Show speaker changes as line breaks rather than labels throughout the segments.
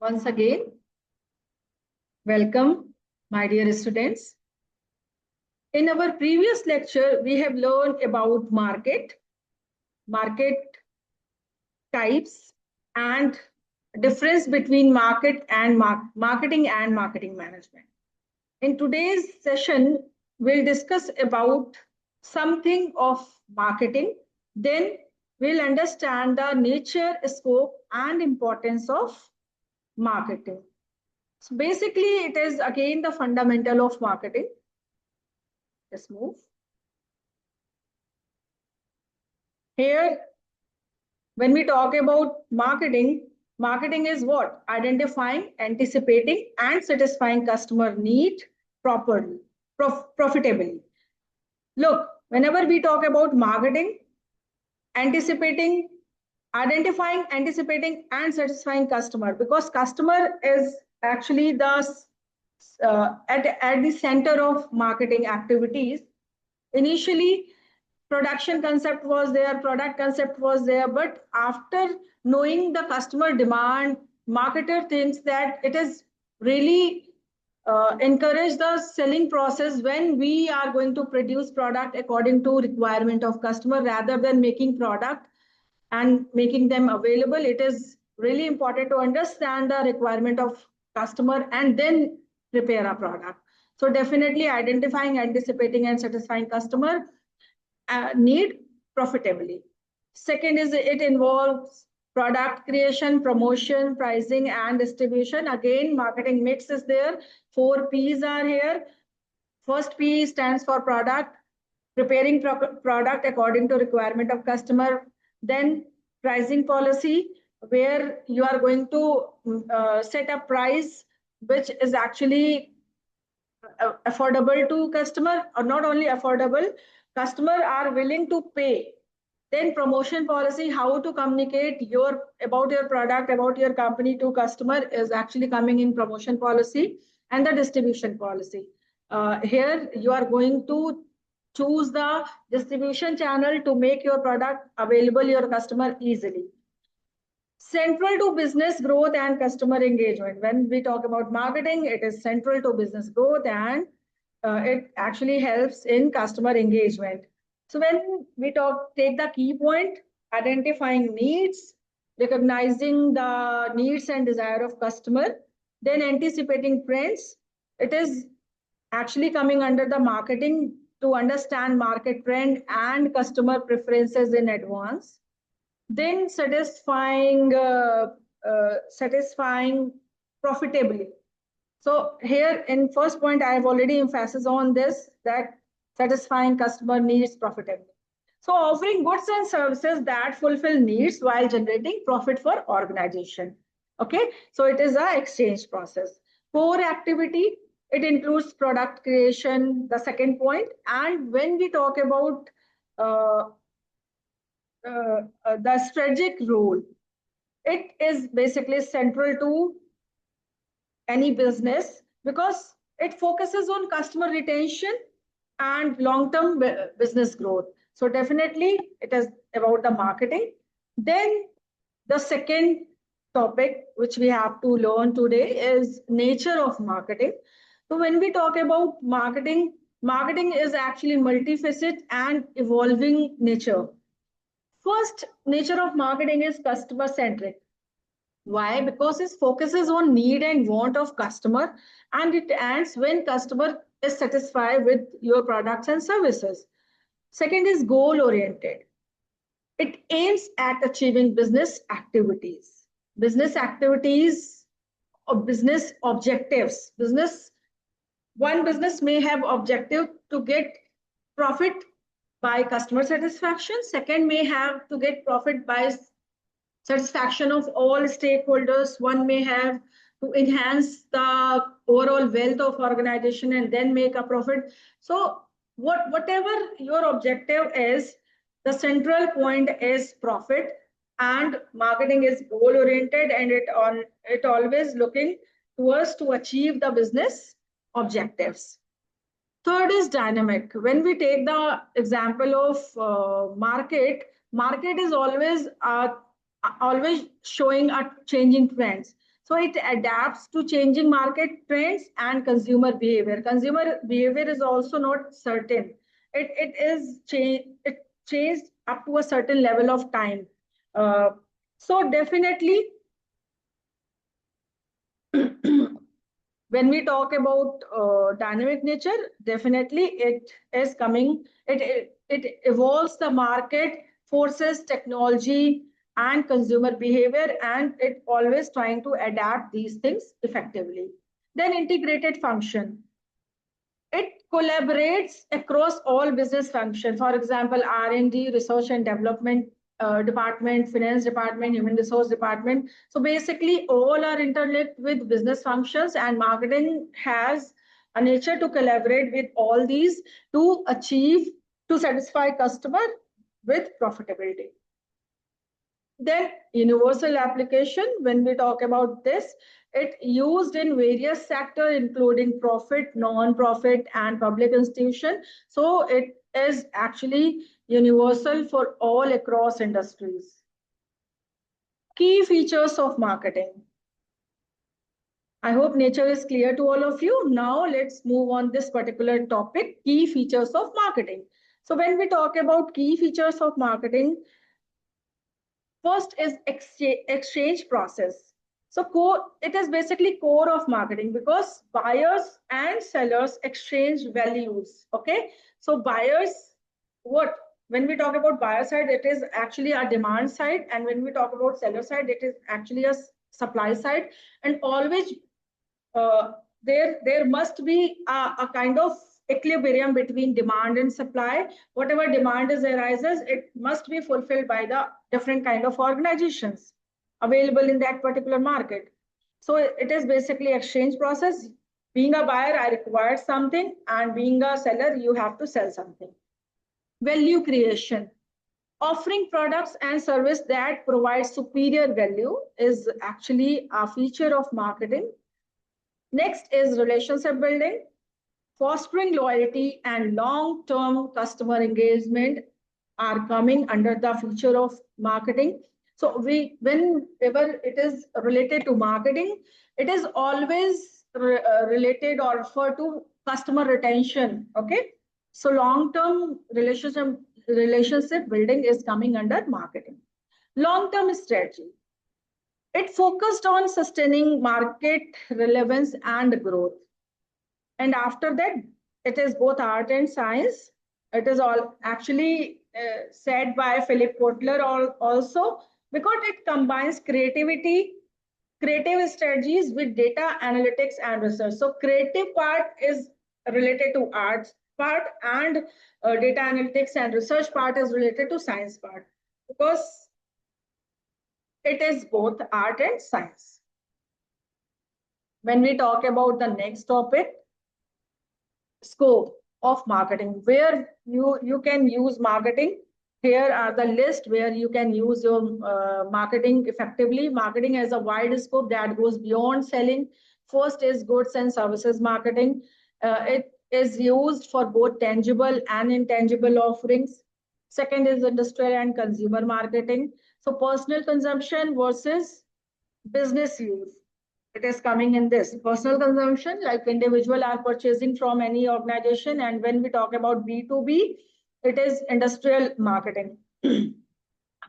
Once again, welcome, my dear students. In our previous lecture, we have learned about market types, and difference between marketing and marketing management. In today's session, we'll discuss about something of marketing. Then we'll understand the nature, scope, and importance of marketing. So basically, it is again the fundamental of marketing. Let's move. Here, when we talk about marketing, marketing is what? Identifying, anticipating, and satisfying customer need properly, profitably. Look, whenever we talk about marketing, identifying, anticipating, and satisfying customer, because customer is actually the at the center of marketing activities. Initially, production concept was there, product concept was there, but after knowing the customer demand, marketer thinks that it is really encourage the selling process when we are going to produce product according to requirement of customer rather than making product and making them available. It is really important to understand the requirement of customer and then prepare a product. So definitely identifying, anticipating, and satisfying customer need profitably. Second is it involves product creation, promotion, pricing, and distribution. Again, marketing mix is there. 4 P's are here. First P stands for product, preparing product according to requirement of customer. Then pricing policy, where you are going to set a price which is actually affordable to customer, or not only affordable, customer are willing to pay. Then promotion policy, how to communicate about your product, about your company to customer is actually coming in promotion policy. And the distribution policy. Here you are going to choose the distribution channel to make your product available your customer easily. Central to business growth and customer engagement. When we talk about marketing, it is central to business growth and it actually helps in customer engagement. So when we take the key point, identifying needs, recognizing the needs and desire of customer, then anticipating trends. It is actually coming under the marketing to understand market trend and customer preferences in advance. Then satisfying profitably. So here in first point, I have already emphasized on this, that satisfying customer needs profitably. So offering goods and services that fulfill needs while generating profit for organization. Okay, so it is an exchange process. Core activity, it includes product creation, the second point. And when we talk about the strategic role, it is basically central to any business because it focuses on customer retention and long-term business growth. So definitely it is about the marketing. Then the second topic which we have to learn today is nature of marketing. So when we talk about marketing, marketing is actually multifaceted and evolving nature. First nature of marketing is customer centric. Why? Because it focuses on need and want of customer, and it ends when customer is satisfied with your products and services. Second is goal oriented. It aims at achieving business activities or business objectives. One business may have objective to get profit by customer satisfaction. Second may have to get profit by satisfaction of all stakeholders. One may have to enhance the overall wealth of organization and then make a profit. So whatever your objective is, the central point is profit, and marketing is goal oriented, and it always looking towards to achieve the business objectives. Third is dynamic. When we take the example of market is always showing a changing trends. So it adapts to changing market trends and consumer behavior. Consumer behavior is also not certain. It changed up to a certain level of time. So definitely, when we talk about dynamic nature, definitely it is coming. It evolves the market, forces technology and consumer behavior, and it always trying to adapt these things effectively. Then integrated function. It collaborates across all business functions. For example, R&D, research and development department, finance department, human resource department. So basically, all are interlinked with business functions, and marketing has a nature to collaborate with all these to achieve, to satisfy customer with profitability. Then universal application, when we talk about this, it used in various sectors, including profit, non-profit, and public institution. So it is actually universal for all across industries. Key features of marketing. I hope nature is clear to all of you. Now let's move on this particular topic, key features of marketing. So when we talk about key features of marketing, first is exchange process. So it is basically core of marketing because buyers and sellers exchange values. Okay. So buyers, when we talk about buyer side, it is actually a demand side. And when we talk about seller side, it is actually a supply side. And always uh, there must be a kind of equilibrium between demand and supply. Whatever demand is arises, it must be fulfilled by the different kind of organizations available in that particular market. So it is basically exchange process. Being a buyer, I require something, and being a seller, you have to sell something. Value creation. Offering products and service that provide superior value is actually a feature of marketing. Next is relationship building. Fostering loyalty and long-term customer engagement are coming under the feature of marketing. So whenever it is related to marketing, it is always related or referred to customer retention. Okay. So long-term relationship building is coming under marketing. Long-term strategy. It focused on sustaining market relevance and growth. And after that, it is both art and science. It is all actually said by Philip Kotler also, because it combines creative strategies with data analytics and research. So creative part is related to arts part, and data analytics and research part is related to science part, because it is both art and science. When we talk about the next topic, scope of marketing, where you can use marketing. Here are the list where you can use your marketing effectively. Marketing has a wide scope that goes beyond selling. First is goods and services marketing. It is used for both tangible and intangible offerings. Second is industrial and consumer marketing. So personal consumption versus business use. It is coming in this personal consumption, like individual are purchasing from any organization. And when we talk about B2B, it is industrial marketing.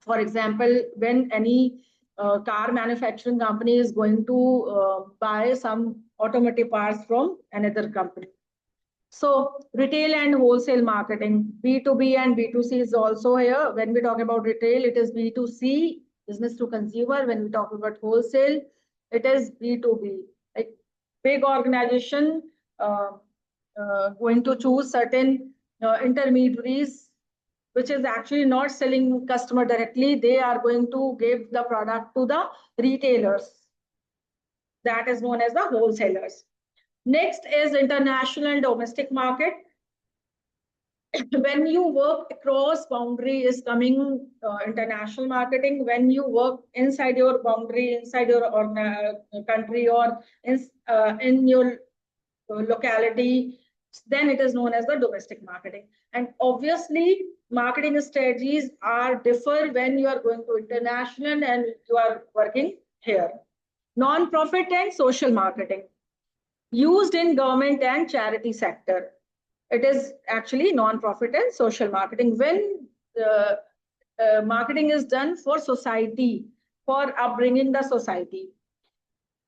For example, when any car manufacturing company is going to buy some automotive parts from another company. So retail and wholesale marketing, B2B and B2C is also here. When we talk about retail, it is B2C, business to consumer. When we talk about wholesale, it is B2B. Like big organization going to choose certain intermediaries, which is actually not selling customer directly. They are going to give the product to the retailers. That is known as the wholesalers. Next is international and domestic market. When you work across boundary is coming international marketing. When you work inside your boundary, inside your country, or in your locality, then it is known as the domestic marketing. And obviously, marketing strategies are differ when you are going to international and you are working here. Non-profit and social marketing used in government and charity sector. It is actually non-profit and social marketing. When marketing is done for society, for upbringing the society.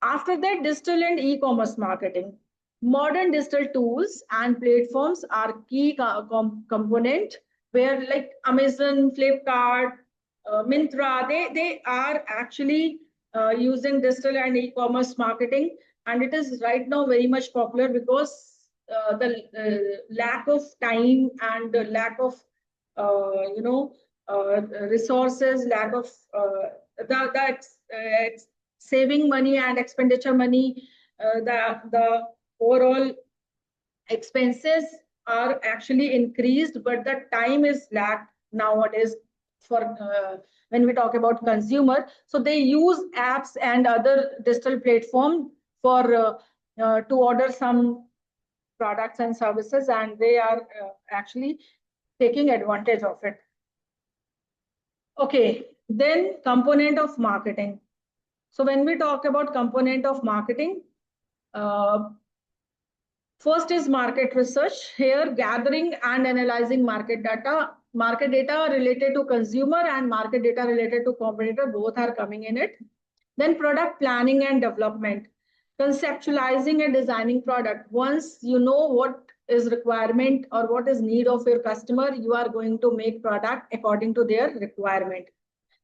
After that, digital and e-commerce marketing. Modern digital tools and platforms are key component where like Amazon, Flipkart, Myntra, they are actually using digital and e-commerce marketing, and it is right now very much popular because the lack of time and the lack of resources, lack of saving money and expenditure money, the overall expenses are actually increased, but the time is lacked nowadays for when we talk about consumer. So they use apps and other digital platform for to order some products and services, and they are actually taking advantage of it. Okay, then component of marketing. So when we talk about component of marketing, first is market research. Here, gathering and analyzing market data. Market data related to consumer and market data related to competitor, both are coming in it. Then product planning and development. Conceptualizing and designing product. Once you know what is requirement or what is need of your customer, you are going to make product according to their requirement.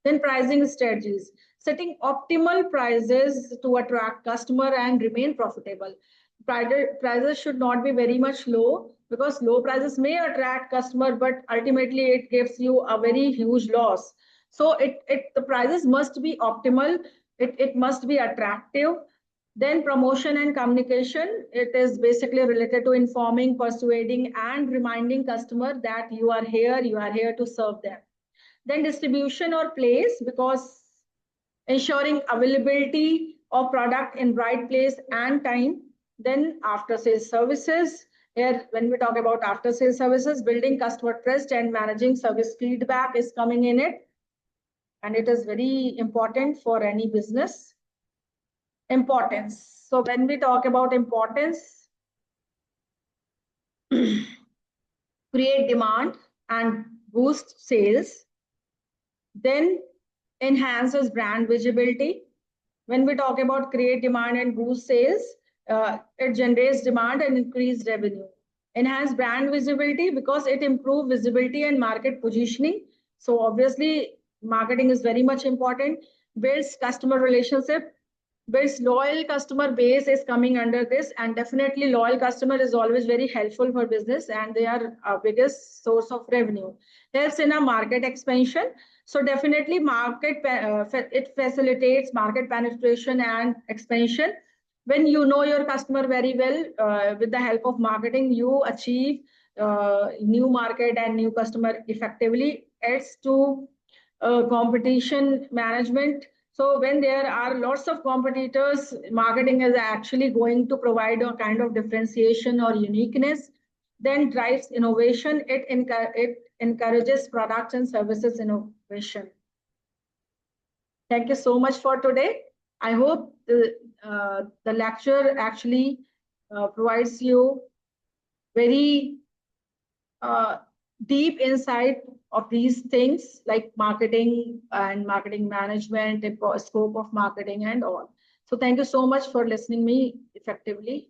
Then pricing strategies. Setting optimal prices to attract customer and remain profitable. Prices should not be very much low because low prices may attract customer, but ultimately it gives you a very huge loss. So the prices must be optimal. It must be attractive. Then promotion and communication. It is basically related to informing, persuading, and reminding customer that you are here to serve them. Then distribution or place, because ensuring availability of product in right place and time. Then after sales services. Here, when we talk about after sales services, building customer trust and managing service feedback is coming in it. And it is very important for any business. Importance. So when we talk about importance, create demand and boost sales. Then enhances brand visibility. When we talk about create demand and boost sales, it generates demand and increased revenue. Enhance brand visibility because it improves visibility and market positioning. So obviously, marketing is very much important. Builds customer relationship, builds loyal customer base is coming under this, and definitely loyal customer is always very helpful for business, and they are our biggest source of revenue. Helps in a market expansion. So definitely it facilitates market penetration and expansion. When you know your customer very well, with the help of marketing, you achieve new market and new customer effectively. Adds to competition management. So when there are lots of competitors, marketing is actually going to provide a kind of differentiation or uniqueness. Then drives innovation. It encourages products and services innovation. Thank you so much for today. I hope the lecture actually provides you very deep insight of these things like marketing and marketing management, and scope of marketing and all. So thank you so much for listening me effectively.